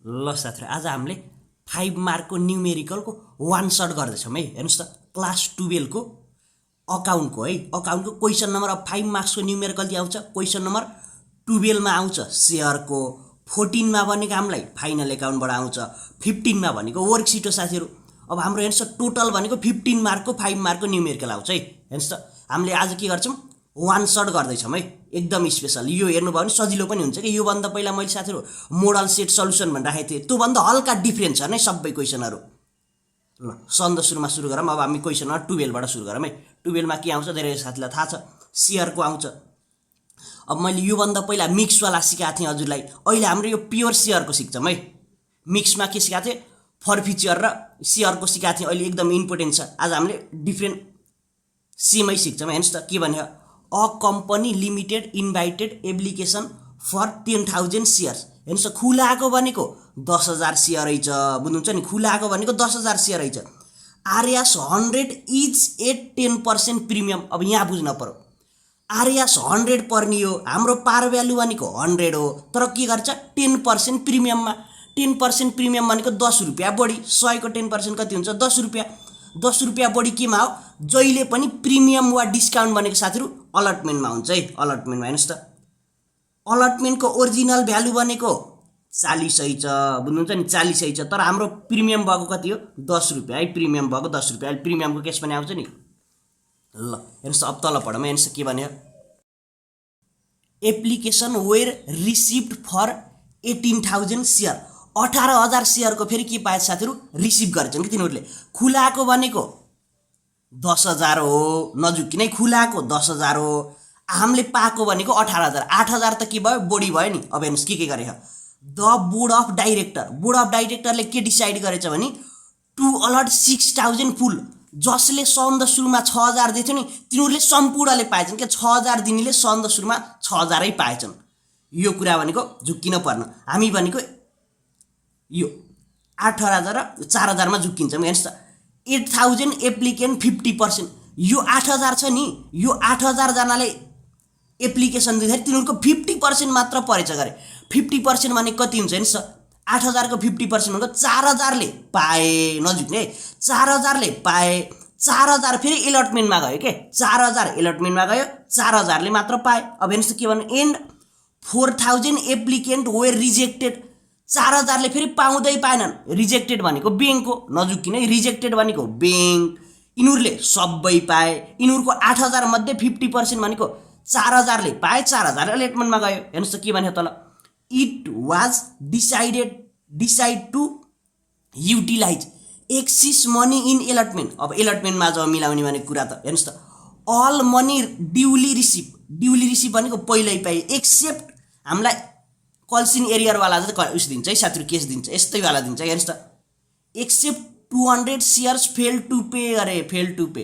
ल साथीहरु, आज हामीले 5 मार्कको न्युमेरिकलको वान सर्ट गर्दैछौँ है। हेर्नुहोस् त, क्लास 12 को अकाउन्टको है, अकाउन्टको क्वेसन नम्बर। अब 5 मार्क्सको न्युमेरिकल चाहिँ आउँछ क्वेसन नम्बर 12 मा आउँछ सेयरको, 14 मा भनेको हामीलाई फाइनल एकाउन्टबाट आउँछ, 15 मा भनेको वर्कसिट हो साथीहरु। अब हाम्रो हेर्नुहोस् टोटल भनेको 15 मार्कको 5 मार्कको न्युमेरिकल आउँछ है। हेर्नुहोस् त, हामीले आज के गर्छौँ, वान सर्ट गर्दैछौँ है, एकदम स्पेशल। यो हेर्नुभयो भने सजिलो पनि हुन्छ कि योभन्दा पहिला मैले साथीहरु मोडल सेट सल्युसन भनेर राखेको थिएँ, त्योभन्दा हल्का डिफ्रेन्ट छ नै सबै क्वेसनहरु। ल सन्द सुरुमा सुरु गरौँ। अब हामी क्वेसन नम्बर 12 बाट सुरु गरौँ है। 12 मा के आउँछ धेरै साथीलाई थाहा छ, शेयरको आउँछ। अब मैले योभन्दा पहिला मिक्सवाला सिकाएको थिएँ हजुरलाई, अहिले हाम्रो यो प्योर शेयरको सिक्छौँ है। मिक्समा के सिकाएको थिएँ, फर्फिचर र शेयरको सिकाएको थिएँ, अहिले एकदम इम्पोर्टेन्ट छ। आज हामीले डिफ्रेन्ट सेमै सिक्छौँ। हेर्नुहोस् त के भन्यो, a company limited invited application for 10,000 shares. हेर्नुहोस् त, खुलाएको भनेको 10,000 सेयर रहेछ, बुझ्नुहुन्छ नि, खुलाएको भनेको 10,000 सेयर रहेछ। RS 100 is at 10% premium. अब यहाँ बुझ्न पर्यो, आरएस 100 पर्ने हो, हाम्रो पार भ्यालु भनेको 100 हो, तर के गर्छ 10% प्रिमियममा। 10% प्रिमियम भनेको 10 रुपियाँ बढी, 100 को 10% कति हुन्छ 10 रुपियाँ। 10 रुपियाँ बढी केमा हो, जहिले पनि प्रिमियम वा डिस्काउन्ट भनेको साथीहरु अलटमेन्टमा हुन्छ है। अलटमेन्टमा हेर्नुहोस् त, अलटमेन्टको ओरिजिनल भ्यालु भनेको 40 छ, बुझ्नुहुन्छ नि, 40 छ, तर हाम्रो प्रिमियम भएको कति हो 10 रुपियाँ है। प्रिमियम भएको 10 रुपियाँ, प्रिमियमको केस पनि आउँछ नि। ल हेर्नुहोस् अब तल पढौँ। हेर्नुहोस् के भन्यो, application were received for 18,000 share. 18,000 सेयरको फेरि के पाए साथीहरु, रिसिभ गरेछन् कि तिनीहरूले। खुलाएको भनेको 10,000 हो, नजुकिनै खुलाएको 10,000 हो, हामीले पाएको भनेको 18,000। 8,000 त के भयो, बढी भयो नि। अब हेर्नुहोस् के गरे, the board of director, board of डाइरेक्टरले के डिसाइड गरेछ भने टु अलट 6,000 फुल। जसले सन्द सुरुमा 6,000 दिएको थियो नि, तिनीहरूले सम्पूर्णले पाएछन् के 6,000 दिनेले सन्द सुरुमा 6,000 नै पाएछन्। यो कुरा भनेको झुक्किन पर्न, हामी भनेको यो 18,000 र 4,000 मा झुक्किन्छौँ। हेर्नुहोस् त, 8,000 एप्लिकेन्ट 50%। यो 8,000 छ नि, यो 8,000 जनाले एप्लिकेसन दिँदाखेरि तिनीहरूको 50% मात्र परेछ गरे। 50% भने कति हुन्छ हेर्नुहोस् त, 8,000 को 50% भनेको 4,000 ले पाए, नजुक्ने 4,000 ले पाए। 4,000 फेरि एलटमेन्टमा गयो के, 4,000 एलटमेन्टमा गयो, 4,000 ले मात्र पाए। अब हेर्नुहोस् त के भन्नु, एन्ड 4,000 एप्लिकेन्ट वेयर रिजेक्टेड। 4,000 ले फेरि पाउँदै पाएनन्, रिजेक्टेड भनेको ब्याङ्क हो, नजुकिने, रिजेक्टेड भनेको ब्याङ्क। यिनीहरूले सबै पाए, यिनीहरूको 8,000 मध्ये 50% भनेको 4,000 ले पाए, 4,000 एलटमेन्टमा गयो। हेर्नुहोस् त के भन्यो तल, it was decided to utilise excess money in allotment. अब एलटमेन्टमा जब मिलाउने भनेको कुरा त हेर्नुहोस् त, अल मनी ड्युली रिसिभ भनेको पहिल्यै पाए, एक्सेप्ट हामीलाई कल्सिन एरियरवाला चाहिँ उस दिन्छ है साथीहरु, केस दिन्छ, यस्तै वाला दिन्छ। हेर्नुहोस् त, except 200 shares fail to pay गरे, फेल टु पे।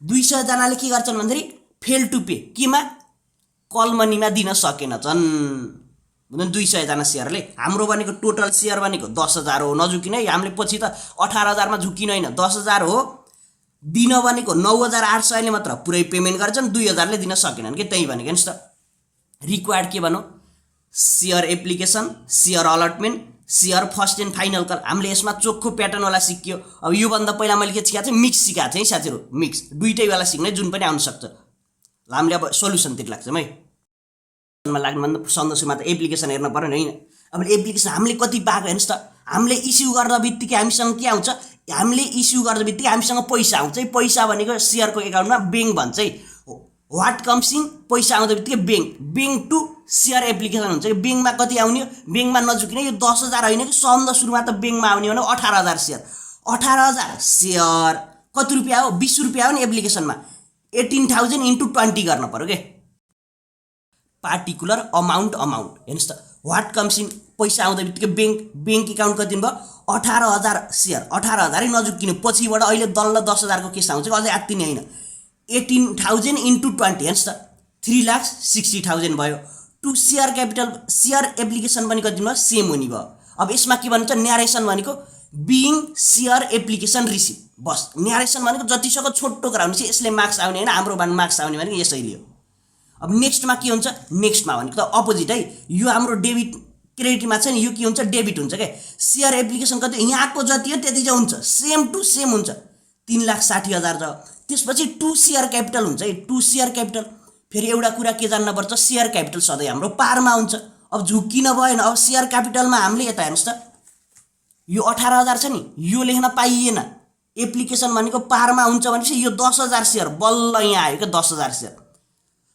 200 जनाले के गर्छन् भन्दाखेरि फेल टु पे, केमा कल मनीमा दिन सकेनछन्। 200 जना सेयरले, हाम्रो भनेको टोटल सेयर भनेको 10,000 हो, नझुकिन है। हामीले पछि त 18,000 मा झुकिनु हैन, 10,000 हो। दिन भनेको 9,800 ले मात्र पुरै पेमेन्ट गर्छन्, 2,000 ले दिन सकेनन् के, त्यही भनेको। हेर्नुहोस् त, रिक्वायर्ड के भनौं, share application, share allotment, share first and final call. हामीले यसमा चोखो प्याटर्नवाला सिक्यो। अब योभन्दा पहिला मैले के सिकाएको थिएँ, मिक्स सिकाएको थिएँ साथीहरु, मिक्स दुईटैवाला सिक्ने जुन पनि आउन सक्छ। ल हामीले अब सोलुसनतिर लाग्छौँ है। मा लाग्नुभन्दा सन्दर्भमा त एप्लिकेसन हेर्न पर्यो नि हैन। अब एप्लिकेसन हामीले कति पाएको हेर्नुहोस् त, हामीले इस्यु गर्दा बित्तिकै हामीसँग के आउँछ, हामीले इस्यु गर्दा बित्तिकै हामीसँग पैसा आउँछ है। पैसा भनेको शेयरको एकाउन्टमा ब्याङ्क भन्छ है। व्हाट कम्स इन, पैसा आउँदा बित्तिकै bank, bank to share application हुन्छ कि। ब्याङ्कमा कति आउने हो, ब्याङ्कमा नझुकिने, यो 10,000 होइन कि, सन्द सुरुमा त ब्याङ्कमा आउने हो भने 18,000 सेयर। 18,000 सेयर कति रुपियाँ हो, 20 रुपियाँ हो नि एप्लिकेसनमा। 18,000 इन्टु 20 गर्न पर्यो के, पार्टिकुलर अमाउन्ट। हेर्नुहोस् त, व्हाट कम्स इन, पैसा आउँदा बित्तिकै ब्याङ्क एकाउन्ट कति भयो 18,000 सेयर। 18,000 नजुकिनु, पछिबाट अहिले दल्ल 10,000 को केस आउँछ कि, अझै आत्तिने होइन। 18,000 इन्टु 20 हेर्नुहोस् त, 3,60,000 भयो। To share capital, share application पनि कति भयो, सेम हुने भयो। अब यसमा के भन्छ, न्यारेसन भनेको बिइङ शेयर एप्लिकेसन रिसिभ, बस न्यारेसन भनेको जतिसक्दो छोटो गराउने चाहिँ यसले मार्क्स आउने हैन, हाम्रो मार्क्स आउने भनेको यसैले हो। अब नेक्स्टमा के हुन्छ, नेक्स्टमा भनेको त अपोजिट है, यो हाम्रो डेबिट क्रेडिटमा छ नि यो के हुन्छ डेबिट हुन्छ के सेयर एप्लिकेसन कति यहाँको जति हो त्यति चाहिँ हुन्छ सेम टु सेम हुन्छ 3,60,000 छ त्यसपछि 2 सेयर क्यापिटल हुन्छ है 2 सेयर क्यापिटल फेरि एउटा कुरा के जान्नुपर्छ सेयर क्यापिटल सधैँ हाम्रो पारमा हुन्छ अब झुक्किन भएन अब सेयर क्यापिटलमा हामीले यता हेर्नुस् त यो 18,000 छ नि यो लेख्न पाइएन एप्लिकेसन भनेको पारमा हुन्छ भनेपछि यो 10,000 सेयर बल्ल यहाँ आयो के 10,000 सेयर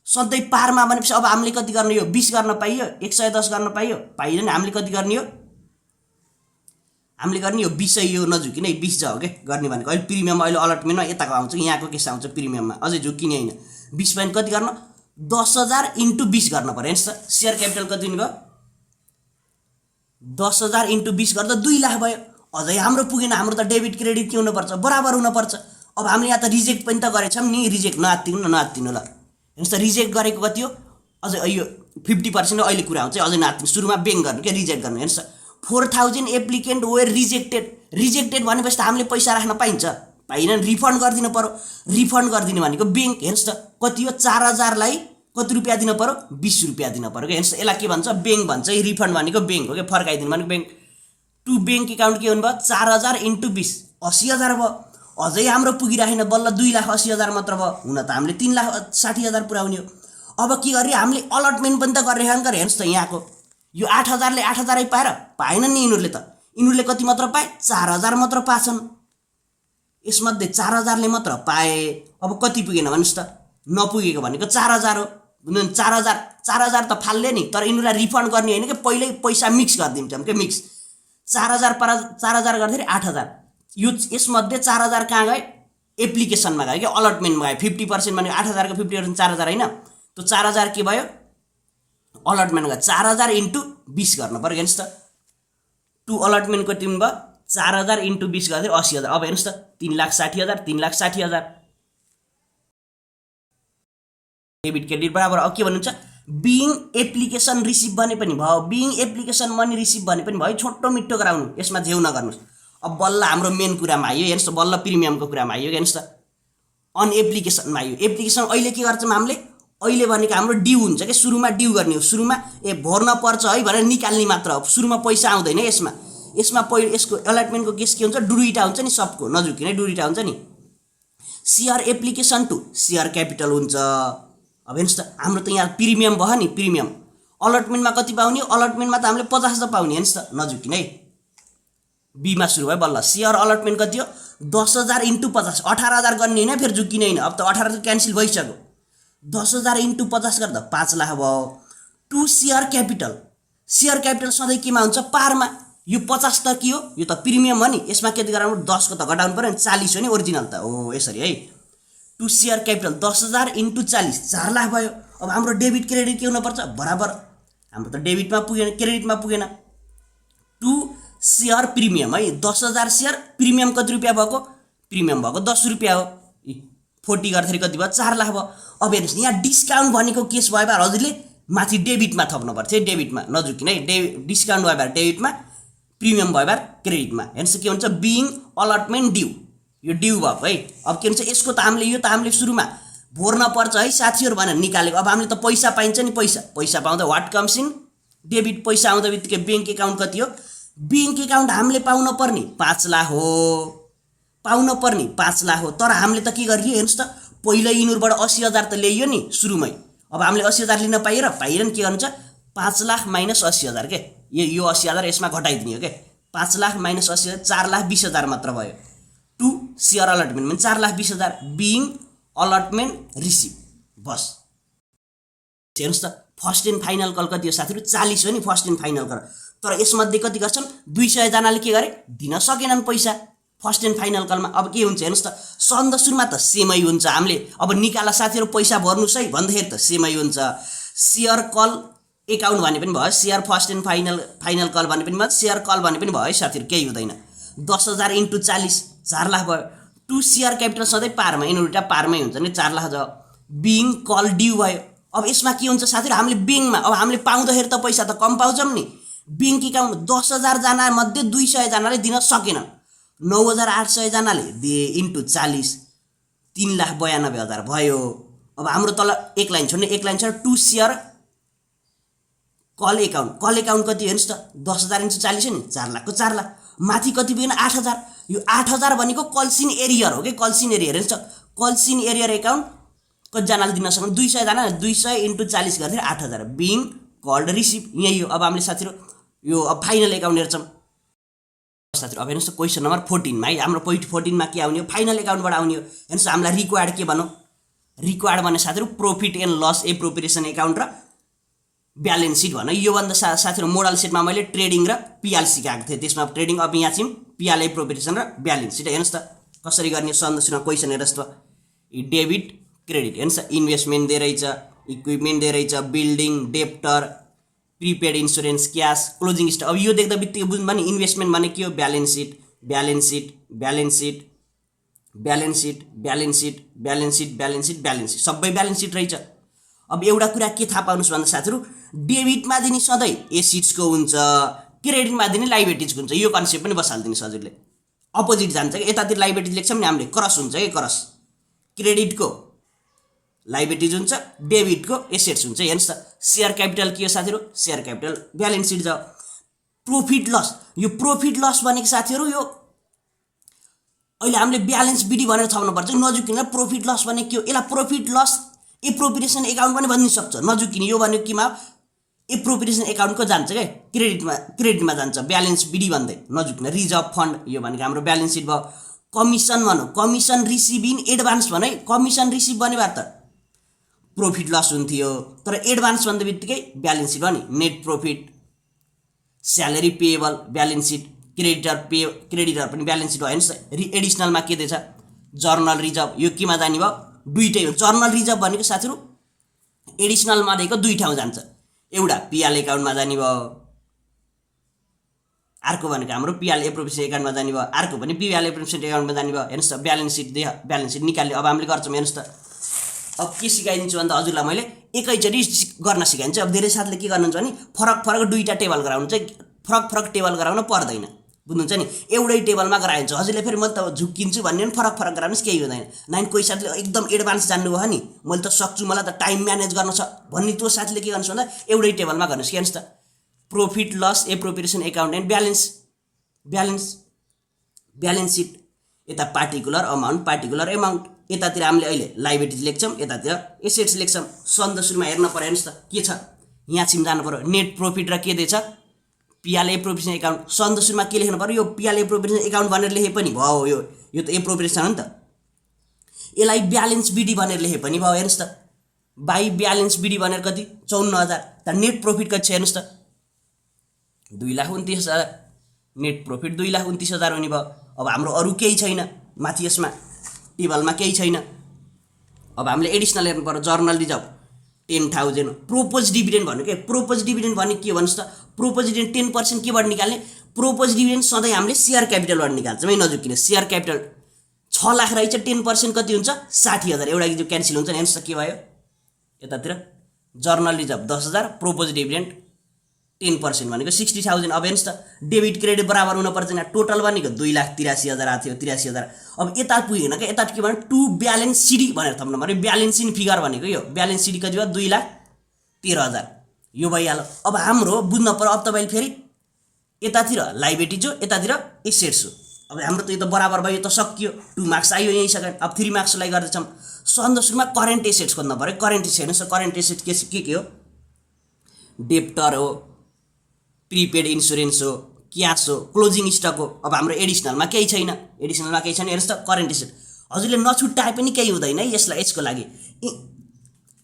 सधैँ पारमा भनेपछि अब हामीले कति गर्ने यो 20 गर्न पाइयो 110 गर्न पाइयो पाइएन नि हामीले कति गर्ने हो हामीले गर्ने यो 20 यो नझुकिने 20 जा हो के गर्ने भनेको अहिले प्रिमियम अहिले अलटमेन्टमा यताको आउँछ यहाँको केस आउँछ प्रिमियममा अझै झुकिने हैन 20 पॉइन्ट कति गर्न 10,000 * 20 गर्न पर्यो हेर्नुस् त सेयर क्यापिटल कति हुने भयो 10,000 * 20 गर्दा 2 लाख भयो अझै हाम्रो पुगेन हाम्रो त डेबिट क्रेडिट के हुनुपर्छ बराबर हुनुपर्छ अब हामीले यहाँ त रिजेक्ट पनि त गरेछौं नि रिजेक्ट नआत्तिनु ल हेर्नुस् त रिजेक्ट गरेको कति हो अझै यो 50% अहिले कुरा आउँछ अझै नआत्तिनु सुरुमा ब्याङ्क गर्नु के रिजेक्ट गर्नु हेर्नुस् त 4,000 एप्लिकेन्ट वेयर रिजेक्टेड भनेपछि त हामीले पैसा राख्न पाइन्छ पाइन रिफन्ड गरिदिनु पर्यो रिफन्ड गरिदिनु भनेको ब्याङ्क हेर्नुस् त कति हो 4,000 लाई कति रुपैयाँ दिनु पर्यो 20 रुपैयाँ दिनु पर्यो के हेर्नुस् यसलाई के भन्छ ब्याङ्क भन्छ रिफन्ड भनेको ब्याङ्क हो के फर्काइदिनु भनेको ब्याङ्क टु ब्याङ्क एकाउन्ट के हुनु भयो 4,000 * 20 80,000 भयो अझै हाम्रो पुगिराखेन बल्ल 2,80,000 मात्र भयो हुन त हामीले 3,60,000 पुर्याउने हो अब के गरे हामीले अलटमेन्ट पनि त गरिरहेन गरे हेर्नुस् त यहाँको यो 8,000 ले 8,000 पाएर पाएन नि यिनीहरूले कति मात्र पाए 4,000 मात्र पाछन् यसमध्ये 4,000 ले मात्र पाए अब कति पुगेन भन्नुस् त नपुगेको भनेको 4,000 हो 4,000 त फाल्ले नि तर यिनीहरूलाई रिफन्ड गर्ने हैन के पहिल्यै पैसा मिक्स गरिदिन्छौँ के मिक्स 4,000 गर्दाखेरि 8,000 यो यसमध्ये 4,000 कहाँ गए एप्लिकेसनमा गयो के अलटमेन्टमा गयो 50% भनेको 8,000 को 50% 4,000 हैन त्यो 4,000 के भयो अलटमेन्ट गयो 4,000 * 20 गर्न पर्यो हेर्नुस् त टु अलटमेन्ट कति भयो 4,000 * 20 गर्दा 80,000 अब हेर्नुस् त 3,60,000 3,60,000 डेबिट क्रेडिट बराबर अब के भन्नुहुन्छ बिइङ एप्लिकेसन रिसिभ भने पनि भयो बिइङ एप्लिकेसन मनी रिसिभ भने पनि भयो छोटो मिठो गराउनु यसमा झेउ नगर्नुस् अब बल्ल हाम्रो मेन कुरामा आयो हेर्नुस् त बल्ल प्रिमियमको कुरामा आयो हेर्नुस् त अन एप्लिकेसनमा आयो एप्लिकेसन अहिले के गर्छौं हामीले अहिले भनेको हाम्रो ड्यू हुन्छ के सुरुमा ड्यू गर्ने हो सुरुमा भर्न पर्छ है भनेर निकाल्ने मात्र हो सुरुमा पैसा आउँदैन यसमा यसको अलटमेन्टको केस के हुन्छ दुईटा हुन्छ नि सबको नझुकिने दुईटा हुन्छ नि share application to share capital हुन्छ अब हेर्नुस् त हाम्रो त यहाँ प्रिमियम भयो नि प्रिमियम अलटमेन्टमा कति पाउने अलटमेन्टमा त हामीले 50 त पाउने हेर्नुस् त नझुकिने है बी मा सुरु भयो बल्ल सेयर अलटमेन्ट कति हो 10,000 * 50 18,000 गर्ने हैन फेरि झुकिने हैन अब त 18 क्यान्सल भइसक्यो 10,000 * 50 गर्दा 5 लाख भयो टु सेयर क्यापिटल सधैँ केमा हुन्छ पारमा यो 50 त के हो यो त प्रिमियम हो नि यसमा के गराउनु 10 को त घटाउनु पर्यो नि 40 हो नि ओरिजिनल त हो यसरी है टु सेयर क्यापिटल 10,000 * 40 4 लाख भयो अब हाम्रो डेबिट क्रेडिट के हुन पर्छ बराबर हाम्रो त डेबिटमा पुगेन क्रेडिटमा पुगेन टु सेयर प्रिमियम है 10,000 सेयर प्रिमियम कति रुपैयाँ भएको प्रिमियम भएको 10 रुपैयाँ हो 40 गर्दाखेरि कति भयो 4 लाख भयो अब हेर्नुस् यहाँ डिस्काउन्ट भनेको केस भयो भएर हजुरले माथि डेबिटमा थप्नु पर्छ है डेबिटमा नझुकिन है डिस्काउन्ट भयो भएर डेबिटमा प्रिमियम भयो भएर क्रेडिटमा हेर्नुस् के हुन्छ बिइङ अलटमेन्ट ड्यू यो ड्यू भएको है अब के हुन्छ यसको त हामीले सुरुमा भर्न पर्छ है साथीहरु भनेर निकालेको अब हामीले त पैसा पाइन्छ नि पैसा पाउँदा व्हाट कम्स इन डेबिट पैसा आउँदा बित्तिकै बैंक एकाउन्ट कति हो बैंक एकाउन्ट हामीले पाउन पर्ने 5 लाख हो तर हामीले त के गरियो हेर्नुस् त पहिला यिनीहरुबाट 80,000 त ल्याइयो नि सुरुमै अब हामीले 80,000 लिन पाइएन के गर्नु छ 5 लाख माइनस 80,000 के यो 80,000 यसमा घटाइदिने हो के 5 लाख माइनस 80,000 4,20,000 मात्र भयो टु सेयर अलटमेन्ट भने 4,20,000 बिइङ अलटमेन्ट रिसिभ बस हेर्नुस् त फर्स्ट एन्ड फाइनल कल कति हो साथीहरु 40 हो नि फर्स्ट एन्ड फाइनल कल तर यसमध्ये कति गर्छन् 200 जनाले के गरे दिन सकेनन् पैसा फर्स्ट एन्ड फाइनल कलमा अब के हुन्छ हेर्नुस् त सन्द सुरुमा त सेमै हुन्छ हामीले अब निकाला साथीहरु पैसा भर्नुस् है भन्दाखेरि त सेमै हुन्छ सेयर कल एकाउन्ट भने पनि भयो share first and final call भने पनि भयो सेयर कल भने पनि भयो साथीहरु केही हुँदैन 10,000 * 40 4 लाख भयो टु सेयर क्यापिटल सधैँ पारमा यिनीहरुटा पारमै हुन्छ नि 4 लाख ज बिइङ कल ड्यू भयो अब यसमा के हुन्छ साथीहरु हामीले बैंकमा अब हामीले पाउँदाखेरि त पैसा त कम पाउँछौं नि बैंक एकाउन्ट 10,000 जना मध्ये 200 जनाले दिन सकेनन् 9,800 जनाले दिए इन्टु 40 3,92,000 भयो अब हाम्रो तल एक लाइन छोड्ने एक लाइन छ टु सेयर कल एकाउन्ट कति हेर्नुहोस् त 10,000 × 40 हो नि 4 लाखको 4 लाख माथि कति पुगेन 8,000 यो 8,000 भनेको कल्सिन एरियर हो के कल्सिन एरियर हेर्नुहोस् त कल्सिन एरियर एकाउन्ट कतिजनाले दिन सक्नु 200 जना 200 × 40 गर्दै 8,000 बिङ कल्ड रिसिभ यही हो। अब हामीले साथीहरु यो अब फाइनल एकाउन्ट हेर्छौं साथीहरु। अब हेर्नुहोस् त क्वेशन नम्बर 14 मा है हाम्रो पोइन्ट 14 मा के आउने हो फाइनल एकाउन्टबाट आउने हो। हेर्नुहोस् हामीलाई रिक्वायर्ड के भन्नु रिक्वायर्ड भने साथीहरु profit and loss appropriation account र ब्यालेन्स सिट भन यो भन्दा साथीहरु मोडल सेटमा मैले ट्रेडिङ र पिएल सिकाएको थिए त्यसमा ट्रेडिङ अब यहाँ चाहिँ पिएल एप्रोप्रिएसन र ब्यालेन्स सिट हेर्नुहोस् त कसरी गर्ने सन्दर्भमा क्वेशन हेर्नुहोस् त डेबिट क्रेडिट हेर्नुहोस् त इन्भेस्टमेन्ट दिए रहेछ इक्विपमेन्ट दिए रहेछ building debtor prepaid insurance cash closing stock. अब यो देख्दा बित्तिकै बुझ्नु भने इन्भेस्टमेन्ट भने के हो balance seat balance seat balance seat balance seat balance seat balance seat balance seat balance seat सबै ब्यालेन्स सिट रहेछ। अब एउटा कुरा के थाहा पाउनुस् भन्दा साथीहरु डेबिटमा दिने सधैँ एसिड्सको हुन्छ क्रेडिटमा दिने लाइबिलिटिजको हुन्छ यो कन्सेप्ट पनि बसाल्दिनु हजुरले अपोजिट जान्छ के यतातिर लाइबिलिटिज लेख्छौं नि हामीले क्रस हुन्छ के क्रस क्रेडिटको लाइबिलिटिज हुन्छ डेबिटको एसेट्स हुन्छ। हेर्नुस् त शेयर क्यापिटल के हो साथीहरु शेयर क्यापिटल ब्यालेन्स सिट जाओ प्रॉफिट लस यो प्रॉफिट लस भनेको साथीहरु यो अहिले हामीले ब्यालेन्स बिडी भनेर छाउनु पर्छ नजुकिन प्रॉफिट लस भने के हो यसलाई प्रॉफिट लस एप्रोप्रिएसन एकाउन्ट पनि भन्न सक्छ नजुकिन यो भनेको किमा एप्रोप्रिएसन एकाउन्टको जान्छ के क्रेडिटमा जान्छ ब्यालेन्स बिडी भन्दै नजुकिन रिजर्भ फन्ड यो भनेको हाम्रो ब्यालेन्स सिट भयो। कमिसन भनौं कमिसन रिसिभ इन एडभान्स भने कमिसन रिसिभ भने बार त प्रॉफिट लस हुन्थ्यो तर एडभान्स भन्दा बित्तिकै ब्यालेन्स सिट हो नि net profit salary payable balance seat creditor पनि ब्यालेन्स सिट हो। हेर्नुस् एडिसनलमा के दिएछ जर्नल रिजर्भ यो केमा जाने भयो दुईटै हो जर्नल रिजर्भ भनेको साथीहरु एडिसनलमा दिएको दुई ठाउँ जान्छ एउटा पिएल एकाउन्टमा जाने भयो अर्को भनेको हाम्रो पिएल एप्रोप्रिएसन एकाउन्टमा जाने भयो अर्को पनि पिएल एप्रोप्रिएसन एकाउन्टमा जाने भयो। हेर्नुस् त ब्यालेन्स सिट दिए ब्यालेन्स सिट निकाल्ने अब हामीले गर्छौं। हेर्नुस् त अब के सिकाइदिन्छु भन्दा हजुरलाई मैले एकैचोटी गर्न सिकाइदिन्छु। अब धेरै साथीले के गर्नुहुन्छ भने फरक दुईटा टेबल गराउनु चाहिँ फरक टेबल गराउन पर्दैन बुझ्नुहुन्छ नि एउटै टेबलमा गराइन्छ हजुरले फेरि म त झुक्किन्छु भन्ने पनि फरक गराउनुस् केही हुँदैन नाइन कोही साथीले एकदम एडभान्स जान्नु भयो नि मैले त सक्छु मलाई त टाइम म्यानेज गर्न छ भन्ने त्यो साथीले के गर्नुस् भन्दा एउटै टेबलमा गर्नुस्। हेर्नुस् त profit loss appropriation account and balance sheet यता पार्टिकुलर अमाउन्ट यतातिर हामीले अहिले लाइबिलिटिज लेख्छौं यतातिर एसेट्स लेख्छौं। सन्द सुरुमा हेर्न पर्यो। हेर्नुस् त के छ यहाँ छिम जानु पर्यो नेट प्रॉफिट र के दिएछ पिएल एप्रोप्रिएसन एकाउन्ट सन्द सुरुमा के लेख्नु पर्यो यो पिएल एप्रोप्रिएसन एकाउन्ट भनेर लेखे पनि भयो यो त एप्रोप्रिएसन हो नि त यसलाई ब्यालेन्स बिडी भनेर लेखे पनि भयो। हेर्नुस् त बाइ ब्यालेन्स बिडी भनेर कति 54,000 त नेट प्रॉफिट कति छ हेर्नुस् त 2,29,000 नेट प्रॉफिट 2,29,000 हुने भयो। अब हाम्रो अरु केही छैन माथि यसमा टेबलमा केही छैन अब हामीले एडिसनल हेर्नु पर्यो जर्नल रिजर्भ 10,000 प्रोपोज डिभिडेन्ड भन्नु के प्रोपोज डिभिडेन्ड भने के भन्नुस् त प्रोपोज डिभिडेन्ड 10% केबाट निकाल्ने प्रोपोज डिभिडेन्ड सधैँ हामीले शेयर क्यापिटलबाट निकाल्छौँ है नजुकिन शेयर क्यापिटल 6 लाख रहेछ 10% कति हुन्छ 60,000 एउटा जो क्यान्सल हुन्छ नि। हेर्नुस् त के भयो यतातिर जर्नल रिजर्भ 10,000 प्रोपोज डिभिडेन्ड 10% भनेको 60,000। अब हेर्नुस् त डेबिट क्रेडिट बराबर हुन पर्छ नि टोटल भनेको 2,83,000 आथ्यो 83,000 अब यता पुगेन के यता के भने टु ब्यालेन्स सिडी भनेर थप्नु पर्यो ब्यालेन्स इन फिगर भनेको यो ब्यालेन्स सिडी कति भयो 2,13,000 यो भइहाल्यो। अब हाम्रो बुझ्न पर्यो अब तपाईले फेरि यतातिर लाइबिलिटिज हो यतातिर एसेट्स हो अब हाम्रो त यो त बराबर भयो त सकियो 2 मार्क्स आयो यही सकेन। अब 3 मार्क्स लाई गर्दैछौं सन्द सुरुमा करेन्ट एसेट्स खोज्न पर्यो करेन्ट एसेट्स हेर्नुस् करेन्ट एसेट्स के हो डेप्टर हो प्रिपेड इन्स्योरेन्स हो क्याश हो क्लोजिङ स्टक हो। अब हाम्रो एडिसनलमा केही छैन हेर्नुस् त करेन्ट एसेट हजुरले नछुट्टाए पनि केही हुँदैन है यसको लागि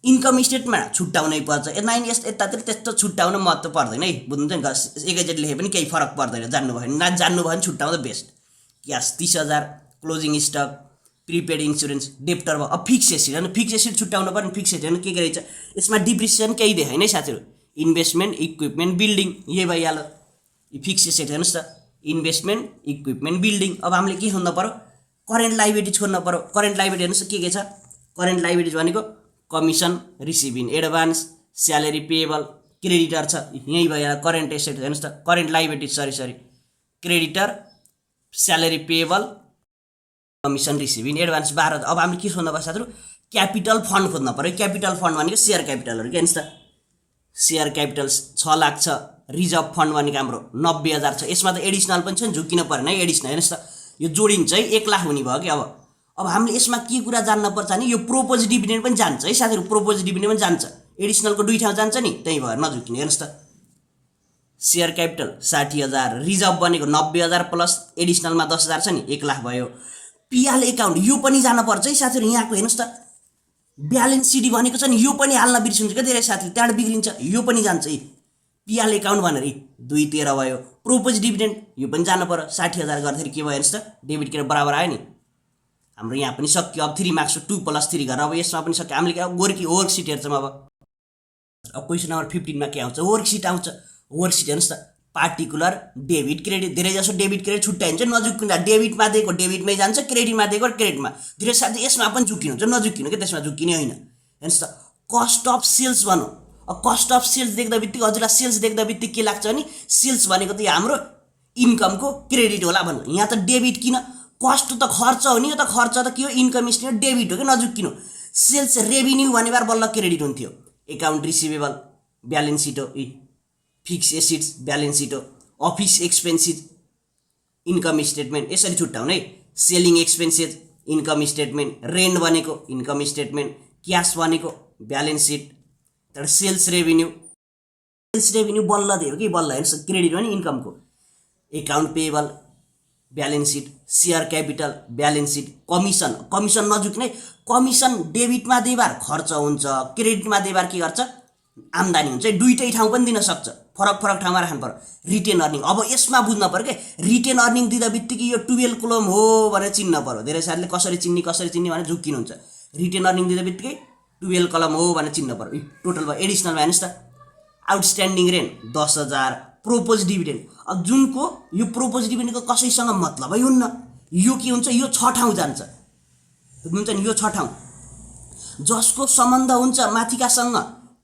इन्कम स्टेटमेन्टमा छुट्टाउनै पर्छ यतातिर त्यस्तो छुट्टाउन महत्त्व पर्दैन है बुझ्नुहुन्छ नि एकैचोटि लेखे पनि केही फरक पर्दैन जान्नु भयो भने छुट्टाउँदा best cash 30,000 closing stock prepaid insurance debtor भयो। अब फिक्स एसेट छुट्टाउनु पर्ने फिक्स एसेट के रहेछ यसमा डिप्रिसिएसन केही देखाइन है साथीहरु इन्भेस्टमेन्ट इक्विपमेन्ट बिल्डिङ यही भइहाल्यो फिक्स एसेट। हेर्नुस् त इन्भेस्टमेन्ट इक्विपमेन्ट बिल्डिङ। अब हामीले के खोज्न पर्यो करेन्ट लाइबिलिटी खोज्न पर्यो करेन्ट लाइबिलिटी हेर्नुस् के छ करेन्ट लाइबिलिटी भनेको commission receive in advance salary payable creditor छ यही भइहाल्यो करेन्ट एसेट। हेर्नुस् त current liability sorry creditor salary payable commission receive in advance 12। अब हामीले के खोज्न पर्छ साथीहरु क्यापिटल फन्ड खोज्न पर्यो क्यापिटल फन्ड भनेको शेयर क्यापिटलहरु के हेर्नुस् त सेयर क्यापिटल 6 लाख छ, रिजर्भ फन्ड भनेको हाम्रो 90,000 छ। यसमा त एडिसनल पनि छ नि, झुक्किन परेन है एडिसनल। हेर्नुहोस् त यो जोडिन्छ है 1 लाख हुने भयो कि। अब हामीले यसमा के कुरा जान्न पर्छ भने यो प्रोपोज डिभिडेन्ड पनि जान्छ है साथीहरु, प्रोपोज डिभिडेन्ड पनि जान्छ। एडिसनलको दुई ठाउँ जान्छ नि, त्यही भएर नझुक्किने। हेर्नुहोस् त सेयर क्यापिटल 60,000, रिजर्भ भनेको 90,000 प्लस एडिसनलमा 10,000 छ नि, 1 लाख भयो। पिएल एकाउन्ट यो पनि जान पर्छ है साथीहरु। यहाँको हेर्नुहोस् त ब्यालेन्स सिट भनेको छ नि, यो पनि हाल्न बिर्सिन्छ क्या धेरै साथीहरु, त्यहाँबाट बिग्रिन्छ। यो पनि जान्छ है पिएल एकाउन्ट भनेर 2-13 भयो। प्रोपोज डिभिडेन्ड यो पनि जानु पर्यो। 60,000 गर्दाखेरि के भयो हेर्नुहोस् त, डेबिट क्रेडिट बराबर आयो नि। हाम्रो यहाँ पनि सक्यो। अब 3 मार्क्स 2 + 3 गरेर अब यसमा पनि सक्यो। हामीले गोर्की वर्कसिट हेर्छौँ। अब क्वेसन नम्बर 15 मा के आउँछ, वर्कसिट आउँछ। वर्कसिट हेर्नुहोस् त पार्टिकुलर डेबिट क्रेडिट। धेरै जसो डेबिट क्रेडिट छुट्याइन्छ, नझुक्किनु। डेबिटमा दिएको डेबिटमै जान्छ, क्रेडिटमा दिएको क्रेडिटमा। धेरै साथी यसमा पनि झुक्किनुहुन्छ, नझुक्किनु के, त्यसमा झुक्किने होइन। हेर्नुहोस् त कस्ट अफ सेल्स भनौँ। अब कस्ट अफ सेल्स देख्दा बित्तिकै हजुरलाई सेल्स देख्दा बित्तिकै के लाग्छ भने सेल्स भनेको त हाम्रो इन्कमको क्रेडिट होला भन्नु। यहाँ त डेबिट किन, कस्ट त खर्च हो नि, यो त खर्च त के हो, इन्कम स्टेटमेन्ट डेबिट हो कि, नझुक्किनु। सेल्स रेभिन्यू भनेबार बल्ल क्रेडिट हुन्थ्यो। एकाउन्ट रिसिभेबल ब्यालेन्स सिट हो, फिक्स एसेट्स ब्यालेन्स सिट हो, अफिस एक्सपेन्सेस इन्कम स्टेटमेन्ट यसरी छुट्याउने है। Selling expenses income statement, rent भनेको इन्कम स्टेटमेन्ट, क्यास भनेको ब्यालेन्स सिट। तर सेल्स रेभिन्यू बल्ल दियो कि बल्ल हेर्नुहोस् क्रेडिट भने इन्कमको। Account payable balance sheet, share capital balance sheet, commission नझुक्ने। कमिसन डेबिटमा दिएबार खर्च हुन्छ, क्रेडिटमा दिएबार के गर्छ आम्दानी हुन्छ। दुईटै ठाउँ पनि दिन सक्छ, फरक ठाउँमा राख्नु पर्यो। रिटेन अर्निङ अब यसमा बुझ्न पर्यो के, रिटेन अर्निङ दिँदा बित्तिकै यो 12 कोलम हो भनेर चिन्न पर्यो। धेरै साथीले कसरी चिन्ने भनेर झुक्किनुहुन्छ। रिटेन अर्निङ दिँदा बित्तिकै 12 कलम हो भनेर चिन्न पर्यो। टोटल भयो। एडिसनलमा हेर्नुहोस् त आउटस्ट्यान्डिङ रेन्ट 10,000, प्रोपोज डिभिडेन्ड। अब जुनको यो प्रोपोज डिभिडेन्डको कसैसँग मतलबै हुन्न, यो के हुन्छ, यो 6 ठाउँ जान्छ। बुझ्नुहुन्छ नि, यो 6 ठाउँ। जसको सम्बन्ध हुन्छ माथिकासँग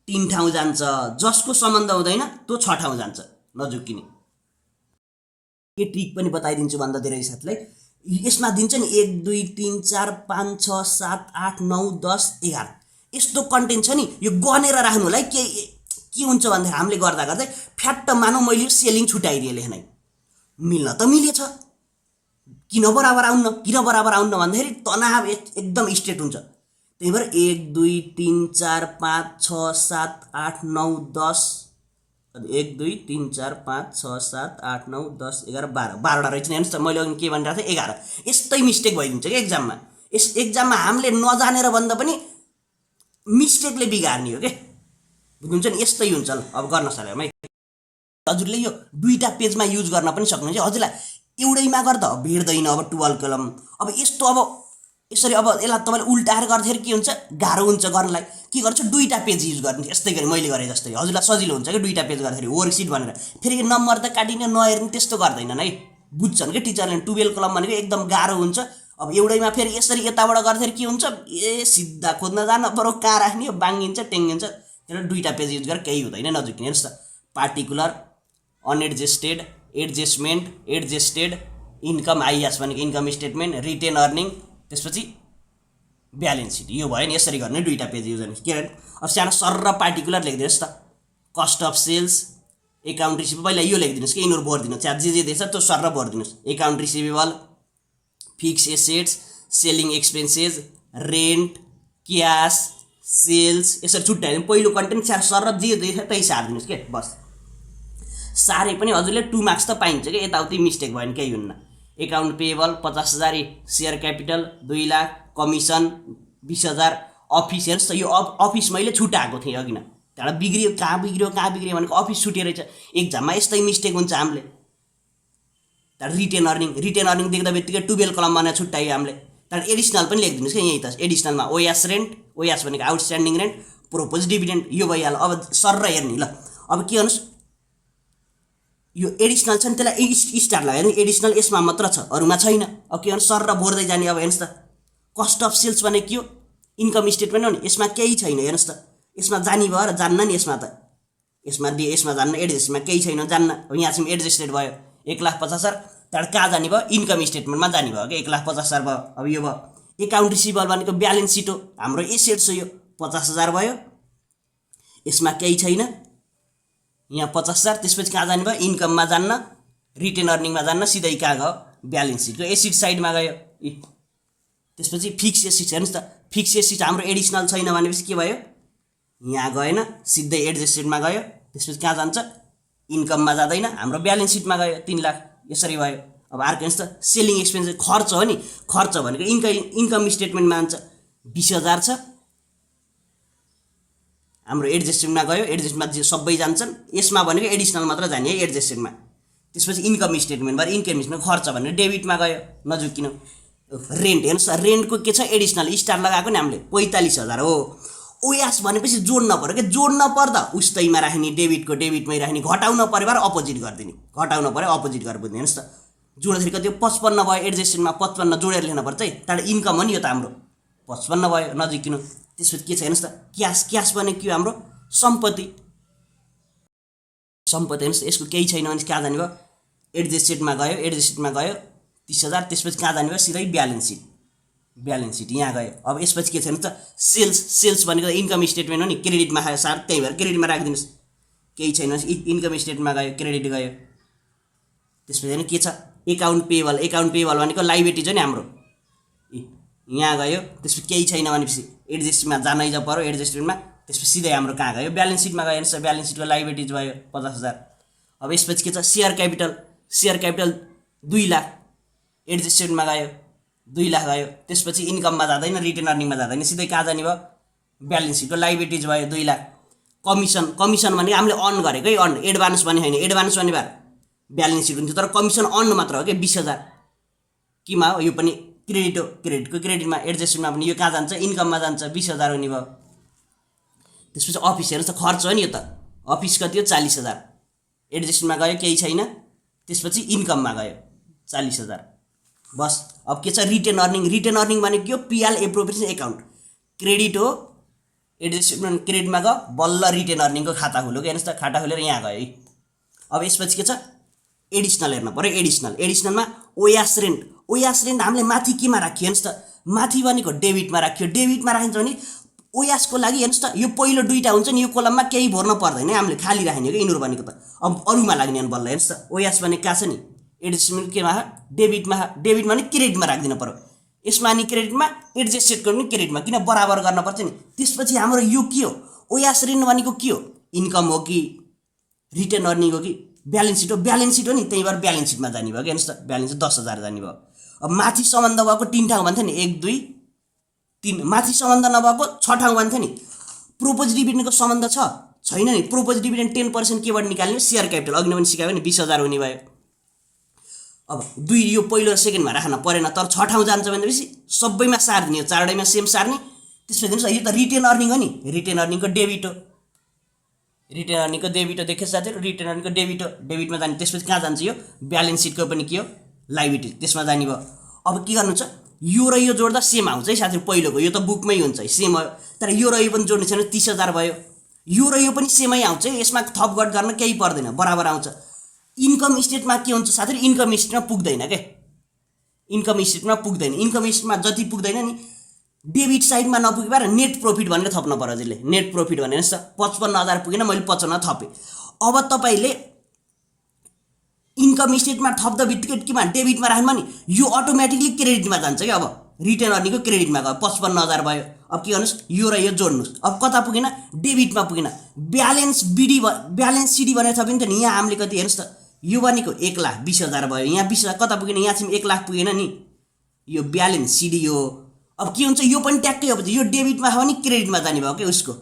3 ठाउँ जान्छ, जसको सम्बन्ध हुँदैन त्यो 6 ठाउँ जान्छ, नझुक्किने। के ट्रिक पनि बताइदिन्छु भन्दा धेरै साथीलाई यसमा दिन्छ नि 1 2 3 4 5 6 7 8 9 10 11 यस्तो कन्टेन्ट छ नि, यो गनेर राख्नु होला है। के हुन्छ भन्दा हामीले गर्दा गर्दै फ्याट्ट मानौ मैले सेलिङ छुटाइदिए लेख्नै मिल्न त मिलेछ, किन बराबर आउन्न भन्दाखेरि तनाव एकदम स्ट्रेट हुन्छ। त्यही भएर 1 2 3 4 5 6 7 8 9 10 1 2 3 4 5 6 7 8 9 10 11 12 रहेछ नि। हेर्नुहोस् त मैले अघि के भनिरहेको थिएँ 11। यस्तै मिस्टेक भइदिन्छ कि एक्जाममा। एक्जाममा हामीले नजानेर भन्दा पनि मिस्टेकले बिगार्ने हो के, बुझ्नुहुन्छ नि। यस्तै हुन्छ। अब गर्न सक्यौँ है। हजुरले यो 2टा पेजमा युज गर्न पनि सक्नुहुन्छ। हजुरलाई एउटैमा गर्दा भेट्दैन। अब 12 कलम अब यस्तो अब यसरी अब यसलाई तपाईँले उल्टाएर गर्दाखेरि के हुन्छ, गाह्रो हुन्छ गर्नलाई। के गर्छु 2टा पेज युज गर्ने, यस्तै गरी मैले गरेँ जस्तै। हजुरलाई सजिलो हुन्छ कि 2टा पेज गर्दाखेरि वर्कसिट भनेर। फेरि नम्बर त काटिने नहेर्ने त्यस्तो गर्दैनन् है, बुझ्छन् कि टिचरले। 12 कलम भनेको एकदम गाह्रो हुन्छ। अब एउटैमा फेरि यसरी यताबाट गर्दाखेरि के हुन्छ, सिधा खोज्न जान बरु कहाँ राख्ने हो, बाङ्गिन्छ टेङ्गिन्छ। त्यसले 2टा पेज युज गरेर केही हुँदैन, नझुक्किने। हेर्नुहोस् त particular unadjusted adjusted income IS भनेको इन्कम स्टेटमेन्ट, रिटेन अर्निङ, त्यसपछि ब्यालेन्स सिट। यो भयो नि, यसरी गर्ने 2टा पेज युज गर्ने। के अब सानो सर र पार्टिकुलर लेखिदिनुहोस् त। Cost of sales account receivable पहिला यो लेखिदिनुहोस् कि यिनीहरू भरिदिनुहोस्। त्यहाँ जे दिएछ त्यो सर र भरिदिनुहोस्। Account receivable, fix assets, selling expenses, rent, cash, sales यसरी छुट्याइदिनु। पहिलो कन्टेन्ट सर र जे दिएछ त्यही सारिदिनुहोस् के, बस। सारे पनि हजुरले 2 मार्क्स त पाइन्छ कि, यताउति मिस्टेक भयो भने केही हुन्न। Account payable 50,000, share capital 2 lakh, commission 20,000, office. हेर्नुहोस् त यो अफिस मैले छुटाएको थिएँ अघि न, त्यहाँबाट बिग्रियो। कहाँ बिग्रियो भनेको अफिस छुटेर रहेछ। एक्जाममा यस्तै मिस्टेक हुन्छ हामीले। त्यहाँबाट रिटेन अर्निङ देख्दा बित्तिकै 12 कलम भनेर छुट्यायो हामीले। त्यहाँबाट एडिसनल पनि लेखिदिनुहोस् कि यहीँ त। एडिसनलमा ओएस रेन्ट, ओएस भनेको आउटस्ट्यान्डिङ रेन्ट, प्रोपोज डिभिडेन्ड यो भइहाल्यो। अब सर र हेर्ने ल। अब के गर्नुहोस्, यो एडिसनल छ नि त्यसलाई स्टार लगायो नि, एडिसनल यसमा मात्र छ अरूमा छैन। अब के गर्नु सर र भर्दै जाने। अब हेर्नुहोस् त कस्ट अफ सेल्स भनेको के हो, इन्कम स्टेटमेन्ट हो नि, यसमा केही छैन। हेर्नुहोस् त यसमा जानी भयो र जान्न नि, यसमा त यसमा जान्न, एडजस्टमा केही छैन जान्न। अब यहाँसम्म एडजस्टेड भयो 1,50,000। त्यहाँबाट कहाँ जाने भयो, इन्कम स्टेटमेन्टमा जाने भयो कि 1,50,000 भयो। अब यो भयो एकाउन्ट रिसिभेबल भनेको ब्यालेन्स सिट हो, हाम्रो एसेट्स हो, यो 50,000 भयो। यसमा केही छैन, यहाँ 50,000 त्यसपछि कहाँ जाने भयो इन्कममा जान्न रिटेन अर्निङमा जान्न सिधै कहाँ गयो ब्यालेन्स सिटको एसिड साइडमा गयो त्यसपछि फिक्स एसिड हेर्नुहोस् त फिक्स एसिड हाम्रो एडिसनल छैन भनेपछि के भयो यहाँ गएन सिधै एडजस्टेडमा गयो त्यसपछि कहाँ जान्छ इन्कममा जाँदैन हाम्रो ब्यालेन्स सिटमा गयो 3 लाख यसरी भयो अब अर्को हेर्नुहोस् त सेलिङ एक्सपेन्स खर्च हो नि खर्च भनेको इन्कम स्टेटमेन्टमा आउँछ 20,000 छ हाम्रो एडजस्टमेन्टमा गयो एडजस्टमेन्टमा जे सबै जान्छन् यसमा भनेको एडिसनल मात्र जाने है एडजस्टमेन्टमा त्यसपछि इन्कम स्टेटमेन्ट भएर इन्कम स्टेटमेन्ट खर्च भनेर डेबिटमा गयो नजुकिन रेन्ट हेर्नुहोस् रेन्टको के छ एडिसनल स्टार लगाएको नि हामीले 45,000 हो ओयास भनेपछि जोड्न पर्यो के जोड्न पर्दा उस्तैमा राख्ने डेबिटको डेबिटमै राख्ने घटाउन पर्यो भएर अपोजिट गरिदिने घटाउन पर्यो अपोजिट गरेर बुझ्ने हेर्नुहोस् त जोड्दाखेरि कति 55 भयो एडजस्टमेन्टमा 55 जोडेर लेख्न पर्छ है त्यहाँबाट इन्कम हो नि यो त हाम्रो 55 भयो नजिकिनु त्यसपछि के छ हेर्नुहोस् त क्यास भनेको के हो हाम्रो सम्पत्ति हेर्नुहोस् यसको केही छैन भने कहाँ जाने भयो एडजस्टेडमा गयो 30,000 त्यसपछि कहाँ जाने भयो सिधै ब्यालेन्स सिट यहाँ गयो अब यसपछि के छ हेर्नुहोस् त सेल्स भनेको इन्कम स्टेटमेन्ट हो नि क्रेडिटमा आयो सार त्यही भएर क्रेडिटमा राखिदिनुहोस् केही छैन इन्कम स्टेटमेन्टमा गयो क्रेडिट गयो त्यसपछि होइन के छ एकाउन्ट पेएबल भनेको लाइबिलिटिज हो नि हाम्रो यहाँ गयो त्यसपछि केही छैन भनेपछि एडजस्टमेन्टमा जानै जा पर्यो एडजस्टमेन्टमा त्यसपछि सिधै हाम्रो कहाँ गयो ब्यालेन्स सिटमा गयो हेर्नुहोस् ब्यालेन्स सिटको लाइबिलिटिज भयो 50,000 अब यसपछि के छ सेयर क्यापिटल 2 लाख एडजस्टमेन्टमा गयो 2 लाख गयो त्यसपछि इन्कममा जाँदैन रिटेन अर्निङमा जाँदैन सिधै कहाँ जाने भयो ब्यालेन्स सिटको लाइबिलिटिज भयो 2 लाख कमिसन भनेको हामीले अन गरेकै अन एडभान्स भने होइन एडभान्स भने भएर ब्यालेन्स सिट हुन्थ्यो तर कमिसन अन मात्र हो कि 20,000 केमा हो यो पनि क्रेडिट हो क्रेडिटमा एडजस्टमेन्टमा पनि यो कहाँ जान्छ इन्कममा जान्छ 20,000 हुने भयो त्यसपछि अफिस हेर्नुहोस् त खर्च हो नि यो त अफिस कति हो 40,000 एडजस्टमेन्टमा गयो केही छैन त्यसपछि इन्कममा गयो 40,000 बस अब के छ रिटेन अर्निङ भनेको के हो पिएल एप्रोप्रिएसन एकाउन्ट क्रेडिट हो एडजस्टमेन्ट क्रेडिटमा गयो बल्ल रिटेन अर्निङको खाता खोल्यो हेर्नुहोस् त खाता खोलेर यहाँ गयो है अब यसपछि के छ एडिसनल हेर्नु पर्यो एडिसनलमा ओयास रेन्ट हामीले माथि केमा राख्यो हेर्नुहोस् त माथि भनेको डेबिटमा राखिन्छ भने ओयासको लागि हेर्नुहोस् त यो पहिलो दुईटा हुन्छ नि यो कोलममा केही भर्न पर्दैन हामीले खाली राख्ने कि यिनीहरू भनेको त अब अरूमा लाग्ने बल्ल हेर्नुहोस् त ओयास भनेको कहाँ छ नि एडजस्टमेन्ट केमा डेबिटमा भने क्रेडिटमा राखिदिनु पर्यो यसमा नि क्रेडिटमा एडजस्टेडको पनि क्रेडिटमा किन बराबर गर्न पर्छ नि त्यसपछि हाम्रो यो के हो ओयास रेन्ट भनेको के हो इन्कम हो कि रिटेन अर्निङ हो कि ब्यालेन्स सिट हो नि त्यही भएर ब्यालेन्स सिटमा जाने भयो कि हेर्नुहोस् त ब्यालेन्स 10,000 जाने भयो अब माथि सम्बन्ध भएको 3 ठाउँ भन्थ्यो नि 1 2 3 माथि सम्बन्ध नभएको 6 ठाउँ भन्थ्यो नि प्रोपोज डिभिडेन्डको सम्बन्ध छैन नि प्रोपोज डिभिडेन्ड 10% केबाट निकाल्ने सेयर क्यापिटल अघि नै पनि सिकायो नि 20,000 हुने भयो अब 2 यो पहिलो र सेकेन्डमा राख्न परेन तर 6 ठाउँ जान्छ भनेपछि सबैमा सार्दिने हो चारैमा सेम सार्ने त्यसपछि हेर्नुहोस् यो त रिटेन अर्निङ हो नि रिटेन अर्निङको डेबिट हो देखेछ साथीहरु रिटेन अर्निङको डेबिटमा जाने त्यसपछि कहाँ जान्छ यो ब्यालेन्स सिटको पनि के हो लाइबिलिटी त्यसमा जाने भयो अब के गर्नु छ यो र यो जोड्दा सेम आउँछ है साथीहरु पहिलोको यो त बुकमै हुन्छ है सेम हो तर यो र यो पनि जोड्नु छैन 30,000 भयो यो र यो पनि सेमै आउँछ यसमा थपघट गर्न केही पर्दैन बराबर आउँछ इन्कम स्टेटमा के हुन्छ साथीहरु इन्कम स्टेटमा पुग्दैन के इन्कम स्टेटमा जति पुग्दैन नि डेबिट साइडमा नपुगे भएर नेट प्रॉफिट भनेर थप्न पर्यो जसले नेट प्रॉफिट भनेर 55,000 पुगेन मैले 55 थपे अब तपाईले इन्कम स्टेटमा थप्दा बित्तिकै केमा डेबिटमा राख्नु नि यो अटोमेटिकली क्रेडिटमा जान्छ के अब रिटेन अर्निङको क्रेडिटमा गयो 55,000 भयो अब के गर्नुस् यो र यो जोड्नुस् अब कता पुगेन डेबिटमा पुगेन ब्यालेन्स सिडी भनेर थपिन्छ नि यहाँ हामीले कति हेर्नुस् त यो भनेको 1,20,000 भयो यहाँ 20,000 कता पुगेन यहाँ चाहिँ 1 लाख पुगेन नि यो ब्यालेन्स सिडी हो अब के हुन्छ यो पनि ट्याक्कै हो यो डेबिटमा हो नि क्रेडिटमा जाने भयो के उसको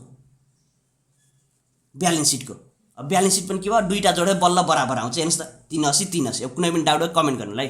ब्यालेन्स सिटको अब ब्यालेन्स सिट पनि के भयो दुईटा जोडेर बल्ल बराबर आउँछ हेर्नुस् त 83 अब कुनै पनि डाउट कमेन्ट गर्नुलाई